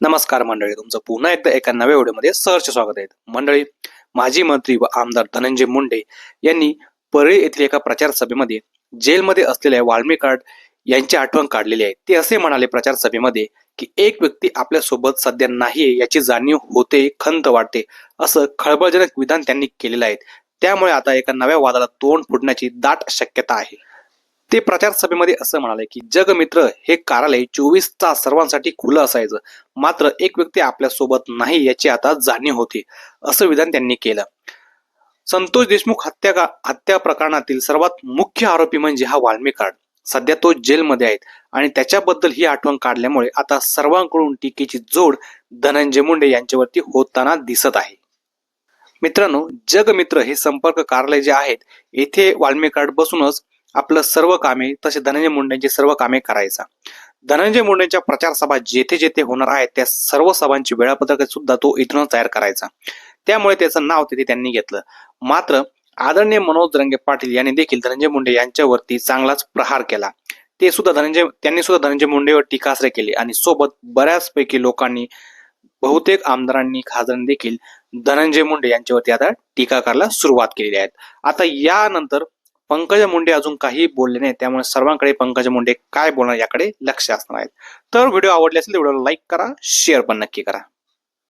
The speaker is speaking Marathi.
नमस्कार मंडळी, तुमचं पुन्हा एकदा एका नव्या व्हिडिओमध्ये सहर्ष स्वागत आहे. मंडळी, माजी मंत्री व आमदार धनंजय मुंडे यांनी परळी येथील एका प्रचार सभेमध्ये जेलमध्ये असलेल्या वाल्मी कार्ड यांची आठवण काढलेली आहे. ते असे म्हणाले प्रचार सभेमध्ये की एक व्यक्ती आपल्या सोबत सध्या नाहीये याची जाणीव होते, खंत वाटते, असं खळबळजनक विधान त्यांनी केलेलं आहे. त्यामुळे आता एका नव्या वादाला तोंड फुटण्याची दाट शक्यता आहे. ते प्रचार सभेमध्ये असं म्हणाले की जगमित्र हे कार्यालय 24 तास सर्वांसाठी खुलं असायचं, मात्र एक व्यक्ती आपल्या सोबत नाही याची आता जाणीव होते, असं विधान त्यांनी केलं. संतोष देशमुख हत्या प्रकरणातील सर्वात मुख्य आरोपी म्हणजे हा वाल्मी कार्ड. सध्या तो जेलमध्ये आहे आणि त्याच्याबद्दल ही आठवण काढल्यामुळे आता सर्वांकडून टीकेची जोड धनंजय मुंडे यांच्यावरती होताना दिसत आहे. मित्रांनो, जगमित्र हे संपर्क कार्यालय जे आहेत, येथे वाल्मी कार्ड बसूनच आपलं सर्व कामे, तसे धनंजय मुंडेंची सर्व कामे करायचा. धनंजय मुंडेंच्या प्रचार सभा जेथे जेथे होणार आहेत त्या सर्व सभांची वेळापत्रक सुद्धा तो इथूनच तयार करायचा. त्यामुळे त्याचं नाव तिथे त्यांनी घेतलं. मात्र आदरणीय मनोज जरांगे पाटील यांनी देखील धनंजय मुंडे यांच्यावरती चांगलाच प्रहार केला. त्यांनी सुद्धा धनंजय मुंडेवर टीकास्त्र केली आणि सोबत बऱ्याचपैकी लोकांनी, बहुतेक आमदारांनी, खासदारांनी देखील धनंजय मुंडे यांच्यावरती आता टीका करायला सुरुवात केलेली आहे. आता यानंतर पंकजा मुंडे अजून काही बोलले नाही, त्यामुळे सर्वांकडे पंकजा मुंडे काय बोलणार याकडे लक्ष असणार आहे. तर व्हिडिओ आवडले असेल तर व्हिडिओला लाईक करा, शेअर पण नक्की करा.